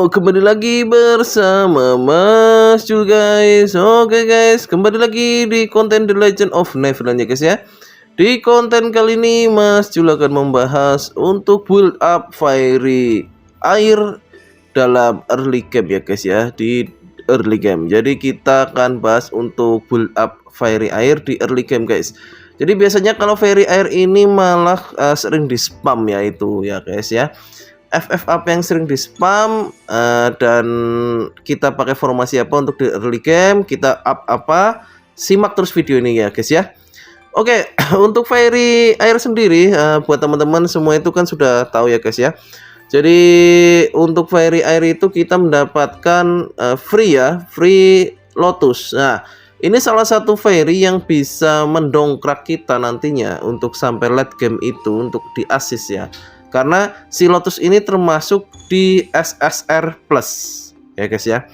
Yo, kembali lagi bersama Mas Jul guys. Oke guys, kembali lagi di konten The Legend of Neverland ya guys ya. Di konten kali ini Mas Jul akan membahas untuk build up fiery air dalam early game ya guys ya, di early game. Jadi kita akan bahas untuk build up fiery air di early game guys. Jadi biasanya kalau fiery air ini malah sering di spam ya itu ya guys ya. FF up yang sering di spam dan kita pakai formasi apa untuk di early game, kita up apa, simak terus video ini ya guys ya. Oke, untuk fiery air sendiri buat teman-teman semua itu kan sudah tahu ya guys ya. Jadi untuk fiery air itu kita mendapatkan free lotus. Nah, ini salah satu fairy yang bisa mendongkrak kita nantinya untuk sampai late game itu untuk di assist ya. Karena si lotus ini termasuk di SSR plus ya guys ya.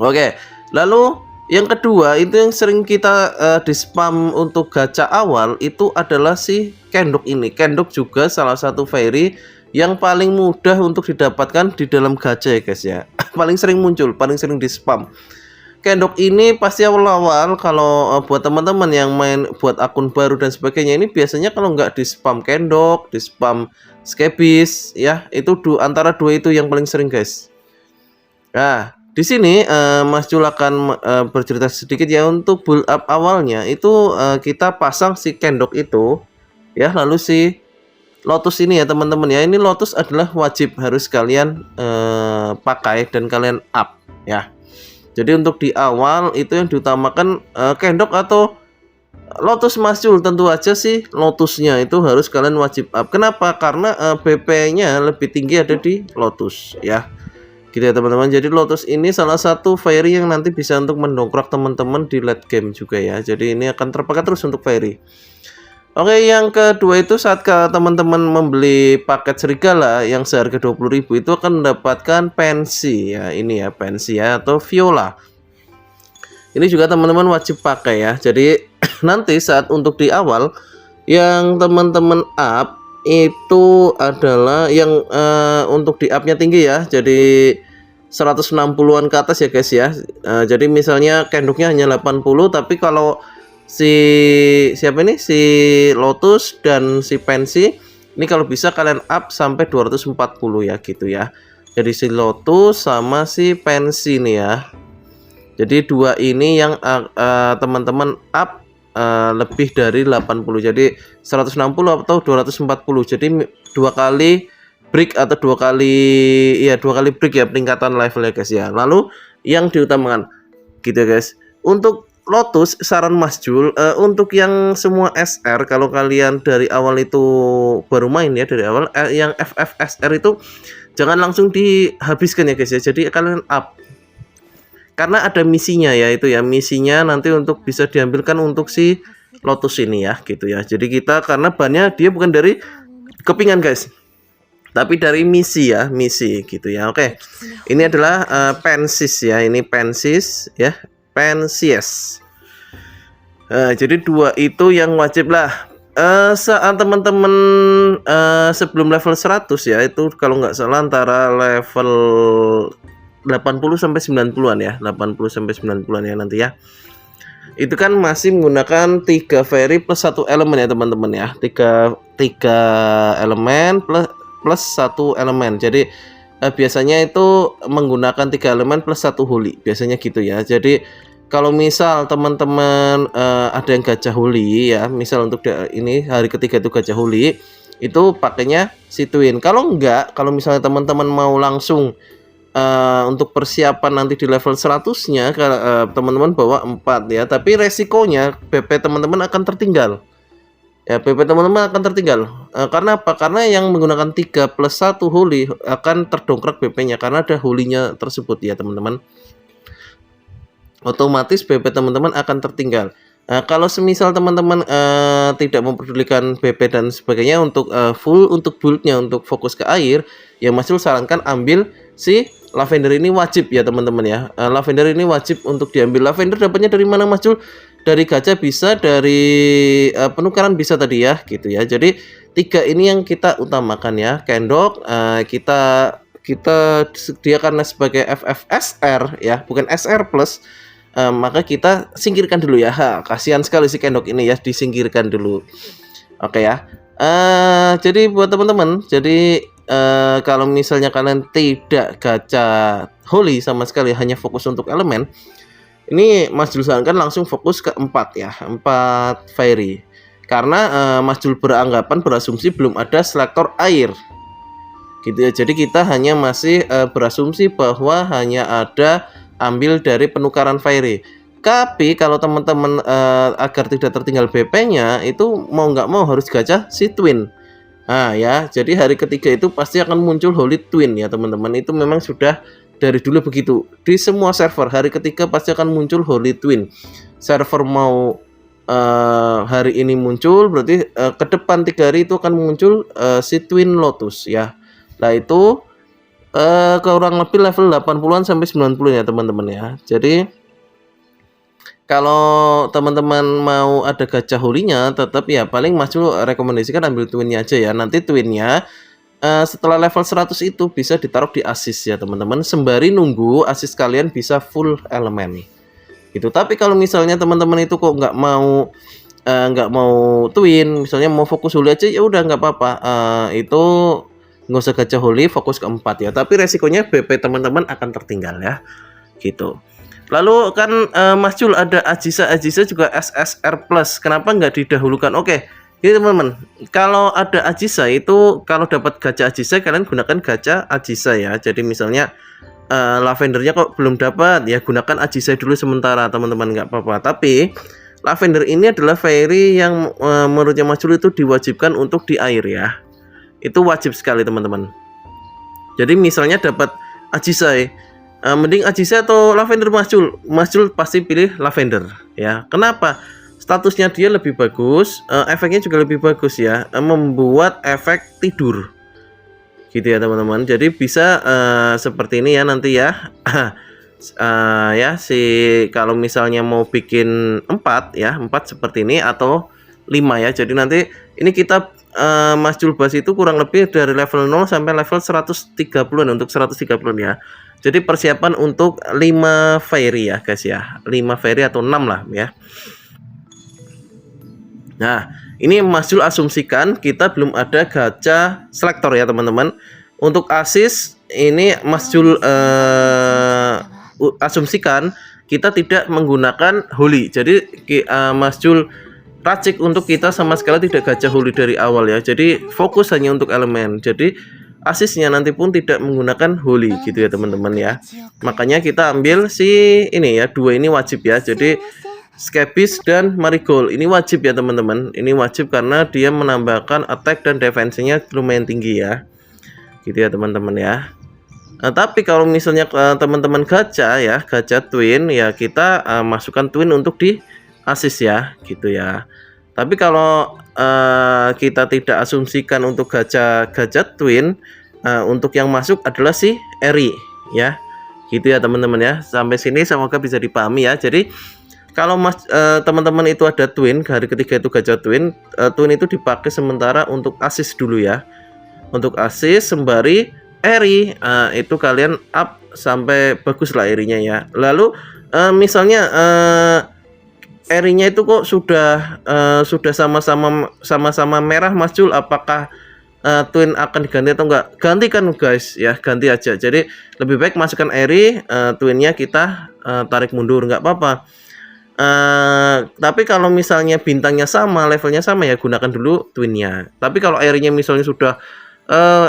Oke, lalu yang kedua itu yang sering kita di spam untuk gacha awal itu adalah si kendok ini. Kendok juga salah satu fairy yang paling mudah untuk didapatkan di dalam gacha ya guys ya. Paling sering muncul, paling sering di spam. Kendok ini pasti awal-awal kalau buat teman-teman yang main buat akun baru dan sebagainya, ini biasanya kalau nggak di spam kendok, di spam skepis ya, itu antara dua itu yang paling sering guys. Nah di sini Mas Jul akan bercerita sedikit ya untuk build up awalnya itu kita pasang si kendok itu ya, lalu si lotus ini ya teman-teman ya. Ini lotus adalah wajib harus kalian pakai dan kalian up ya. Jadi untuk di awal itu yang diutamakan kendok atau lotus Mas Jul. Tentu aja sih lotusnya itu harus kalian wajib up. Kenapa? Karena BP-nya lebih tinggi ada di lotus ya. Gitu ya teman-teman. Jadi lotus ini salah satu fairy yang nanti bisa untuk mendongkrak teman-teman di late game juga ya. Jadi ini akan terpakai terus untuk fairy. Oke, yang kedua itu saat teman-teman membeli paket serigala yang seharga 20.000 itu akan mendapatkan pensi ya, ini ya pensi ya atau viola. Ini juga teman-teman wajib pakai ya. Jadi nanti saat untuk di awal yang teman-teman up itu adalah yang untuk di upnya tinggi ya. Jadi 160-an ke atas ya guys ya. Jadi misalnya kenduknya hanya 80, tapi kalau siapa ini si lotus dan si pensi ini kalau bisa kalian up sampai 240 ya gitu ya. Jadi si lotus sama si pensi nih ya. Jadi dua ini yang teman-teman up lebih dari 80. Jadi 160 atau 240. Jadi dua kali break atau dua kali break ya peningkatan level ya guys ya. Lalu yang diutamakan gitu guys. Untuk lotus saran Mas Jul untuk yang semua SR, kalau kalian dari awal itu baru main ya, dari awal yang FFSR itu jangan langsung dihabiskan ya guys ya. Jadi kalian up karena ada misinya ya, itu ya misinya nanti untuk bisa diambilkan untuk si lotus ini ya gitu ya. Jadi kita karena bannya dia bukan dari kepingan guys, tapi dari misi ya, misi gitu ya. Oke, ini adalah pensis ya, ini pensis ya, pensies. Jadi dua itu yang wajib lah saat teman-teman sebelum level 100 ya, itu kalau nggak salah antara level 80 sampai 90-an ya, 80 sampai 90-an ya nanti ya. Itu kan masih menggunakan 3 fairy plus 1 elemen ya teman-teman ya. 3 elemen plus 1 elemen. Jadi biasanya itu menggunakan 3 elemen plus 1 holy, biasanya gitu ya. Jadi kalau misal teman-teman ada yang gajah holy ya, misal untuk ini hari ketiga itu gajah holy, itu pakainya si twin. Kalau enggak, kalau misalnya teman-teman mau langsung untuk persiapan nanti di level 100-nya teman-teman bawa 4 ya, tapi resikonya BP teman-teman akan tertinggal. Ya, BP teman-teman akan tertinggal. Karena apa? Karena yang menggunakan 3 plus 1 holy akan terdongkrak BP-nya karena ada holy-nya tersebut ya teman-teman. Otomatis BP teman-teman akan tertinggal. Kalau semisal teman-teman tidak memperdulikan BP dan sebagainya untuk full untuk build-nya untuk fokus ke air, ya Mas Jul sarankan ambil si lavender ini wajib ya teman-teman ya. Lavender ini wajib untuk diambil. Lavender dapatnya dari mana Mas Jul? Dari gacha bisa, dari penukaran bisa tadi ya gitu ya. Jadi 3 ini yang kita utamakan ya. Kendok kita kita dia karena sebagai FFSR ya, bukan SR plus, maka kita singkirkan dulu ya. Kasihan sekali si Kendok ini ya, disingkirkan dulu. Oke ya. Jadi buat teman-teman, jadi kalau misalnya kalian tidak gacha holy sama sekali, hanya fokus untuk elemen, ini Mas Jul sarankan langsung fokus ke 4 ya, 4 fairy. Karena Mas Jul berasumsi belum ada selektor air. Gitu ya. Jadi kita hanya masih berasumsi bahwa hanya ada ambil dari penukaran fairy. Tapi kalau teman-teman agar tidak tertinggal BP-nya, itu mau nggak mau harus gacha si twin. Nah ya, jadi hari ketiga itu pasti akan muncul holy twin ya teman-teman. Itu memang sudah dari dulu begitu. Di semua server hari ketiga pasti akan muncul holy twin. Server mau hari ini muncul, berarti ke depan 3 hari itu akan muncul si twin lotus ya. Nah itu kurang lebih level 80-an sampai 90 ya teman-teman ya. Jadi kalau teman-teman mau ada gacha holinya, tetap ya paling Mas Jul rekomendasikan ambil twinnya aja ya. Nanti twinnya setelah level 100 itu bisa ditaruh di assist ya teman-teman, sembari nunggu assist kalian bisa full elemen nih gitu. Tapi kalau misalnya teman-teman itu kok nggak mau twin, misalnya mau fokus holy aja, ya udah nggak apa-apa, itu nggak usah gacha holy, fokus ke 4 ya. Tapi resikonya BP teman-teman akan tertinggal ya gitu. Lalu kan Mas Jul ada Ajisa juga SSR plus, kenapa nggak didahulukan? Oke, ini teman-teman, kalau ada Ajisa itu, kalau dapat gacha Ajisa kalian gunakan gacha Ajisa ya. Jadi misalnya Lavendernya kok belum dapat ya, gunakan Ajisa dulu sementara teman-teman, nggak apa-apa. Tapi Lavender ini adalah fairy yang menurutnya Mas Jul itu diwajibkan untuk di air ya. Itu wajib sekali teman-teman. Jadi misalnya dapat Ajisai, mending Ajisai atau Lavender Mas Jul? Mas Jul pasti pilih Lavender ya. Kenapa? Statusnya dia lebih bagus, efeknya juga lebih bagus ya, membuat efek tidur gitu ya teman-teman. Jadi bisa seperti ini ya nanti ya. Ya kalau misalnya mau bikin 4 ya, 4 seperti ini atau 5 ya. Jadi nanti ini kita Mas Jul bahas itu kurang lebih dari level 0 sampai level 130-an, untuk 130-an ya. Jadi persiapan untuk 5 fairy ya guys ya, 5 fairy atau 6 lah ya. Nah ini Mas Jul asumsikan kita belum ada gacha selektor ya teman-teman. Untuk assist ini Mas Jul asumsikan kita tidak menggunakan holy. Jadi Mas Jul racik untuk kita sama sekali tidak gacha holy dari awal ya. Jadi fokus hanya untuk elemen. Jadi asisnya nanti pun tidak menggunakan holy gitu ya teman-teman ya. Makanya kita ambil si ini ya, 2 ini wajib ya. Jadi Scabis dan Marigold ini wajib ya teman-teman. Ini wajib karena dia menambahkan attack dan defense-nya lumayan tinggi ya. Gitu ya teman-teman ya. Nah, tapi kalau misalnya teman-teman gacha ya, gacha twin ya, kita masukkan twin untuk di assist ya gitu ya. Tapi kalau kita tidak asumsikan untuk gacha twin, untuk yang masuk adalah si Eri ya gitu ya teman-teman ya. Sampai sini semoga bisa dipahami ya. Jadi kalau teman-teman itu ada twin, hari ketiga itu gacha twin, twin itu dipakai sementara untuk assist dulu ya, untuk assist sembari Eri itu kalian up sampai bagus lah Erinya ya. Lalu misalnya Erinya itu kok sudah sama-sama merah Mas Jul, apakah twin akan diganti atau enggak? Gantikan guys ya, ganti aja. Jadi lebih baik masukkan Eri, twinnya kita tarik mundur, nggak apa-apa. Tapi kalau misalnya bintangnya sama, levelnya sama ya, gunakan dulu twinnya. Tapi kalau Erinya misalnya sudah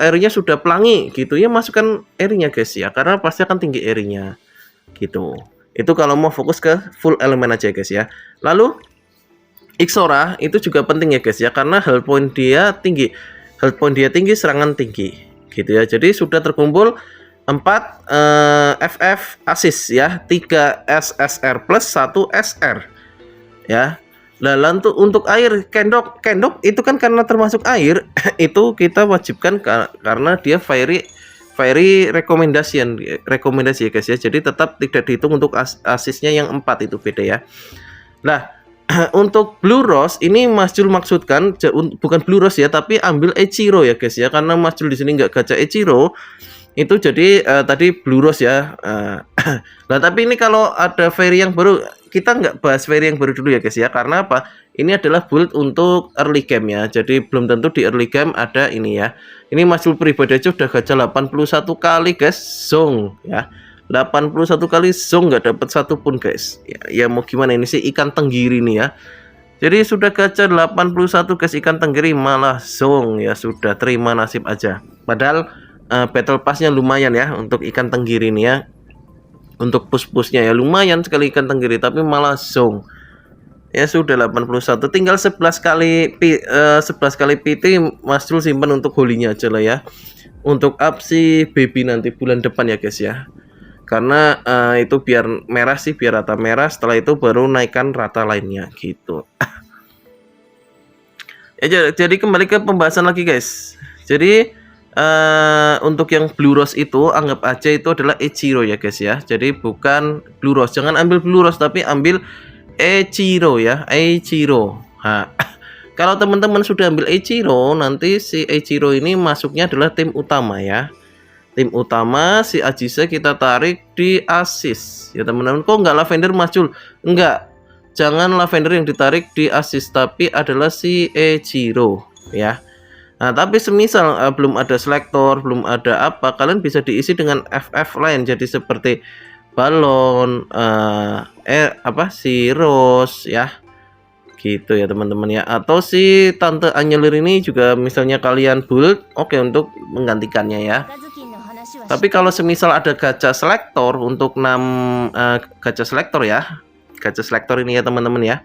Erinya sudah pelangi gitu ya, masukkan Erinya guys ya, karena pasti akan tinggi Erinya gitu. Itu kalau mau fokus ke full elemen aja guys ya. Lalu Ixora itu juga penting ya guys ya, karena health point dia tinggi, serangan tinggi gitu ya. Jadi sudah terkumpul 4 FF assist ya, 3 SSR plus 1 SR ya. Lalu untuk air kendok itu kan karena termasuk air itu kita wajibkan karena dia fairy rekomendasi ya guys ya. Jadi tetap tidak dihitung untuk asisnya yang 4 itu beda ya. Nah untuk Blue Rose ini Mas Jul maksudkan bukan Blue Rose ya, tapi ambil Echiro ya guys ya, karena Mas Jul di sini nggak gacha Echiro. Itu jadi tadi Blue Rose ya. Nah tapi ini kalau ada Fairy yang baru, kita nggak bahas Fairy yang baru dulu ya guys ya. Karena apa? Ini adalah build untuk early game ya. Jadi belum tentu di early game ada ini ya. Ini Mas Jul pribadi aja udah gacha 81 kali guys, zong ya. 81 kali zong nggak dapat satu pun guys. Ya mau gimana, ini sih ikan tenggiri nih ya. Jadi sudah gacha 81 guys, ikan tenggiri malah zong ya, sudah terima nasib aja. Padahal battle passnya lumayan ya untuk ikan tenggiri ini ya. Untuk push-pushnya ya lumayan sekali ikan tenggiri, tapi malah zong. Ya sudah 81, tinggal 11 kali 11 kali PT Mas Jul simpan untuk holinya aja lah ya. Untuk up si baby nanti bulan depan ya guys ya. Karena itu biar merah sih, biar rata merah, setelah itu baru naikkan rata lainnya gitu. Ya, jadi kembali ke pembahasan lagi guys. Jadi untuk yang Blue Rose itu anggap aja itu adalah Eiichiro ya guys ya. Jadi bukan Blue Rose, jangan ambil Blue Rose tapi ambil Eiichiro ya, Eiichiro. Nah, kalau teman-teman sudah ambil Eiichiro, nanti si Eiichiro ini masuknya adalah tim utama ya. Tim utama si Ajiza kita tarik di assist ya teman-teman. Kok nggak Lavender Mas Jul? Enggak, jangan Lavender yang ditarik di assist, tapi adalah si Eiichiro ya. Nah tapi semisal belum ada selektor, belum ada apa, kalian bisa diisi dengan FF lain. Jadi seperti balon, si Rose ya, gitu ya teman-teman ya. Atau si Tante Anyelir ini juga misalnya kalian build, oke untuk menggantikannya ya. Tapi kalau semisal ada gacha selektor untuk 6 gacha selektor ya, gacha selektor ini ya teman-teman ya.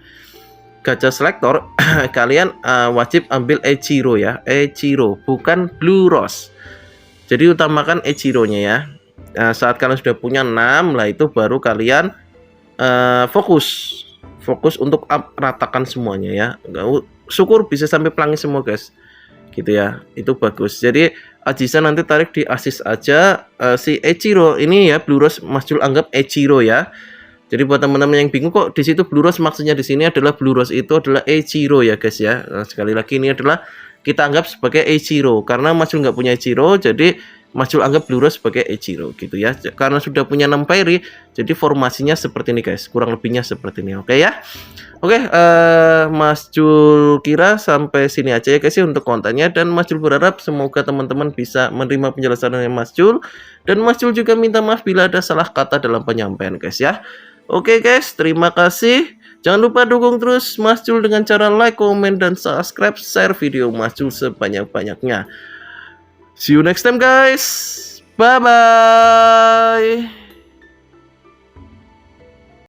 Gacha selektor kalian wajib ambil Eiichiro ya, Eiichiro bukan Blue Rose. Jadi utamakan Eiichiro-nya ya. Saat kalian sudah punya 6 lah, itu baru kalian fokus untuk ratakan semuanya ya. Syukur bisa sampai pelangi semua guys, gitu ya, itu bagus. Jadi Ajiza nanti tarik di assist aja. Si Eiichiro ini ya, Blue Rose Mas Jul anggap Eiichiro ya. Jadi buat teman-teman yang bingung kok di situ Blue Rose, maksudnya di sini adalah Blue Rose itu adalah Eiichiro ya guys ya. Nah, sekali lagi ini adalah kita anggap sebagai Eiichiro karena Mas Jul nggak punya Eiichiro, jadi Mas Jul anggap Blue Rose sebagai Eiichiro gitu ya. Karena sudah punya 6 Fairy, jadi formasinya seperti ini guys, kurang lebihnya seperti ini. Oke ya. Oke, Mas Jul kira sampai sini aja ya guys ya untuk kontennya, dan Mas Jul berharap semoga teman-teman bisa menerima penjelasan dari Mas Jul, dan Mas Jul juga minta maaf bila ada salah kata dalam penyampaian guys ya. Oke guys, terima kasih. Jangan lupa dukung terus Mas Jul dengan cara like, komen, dan subscribe, share video Mas Jul sebanyak-banyaknya. See you next time guys. Bye-bye.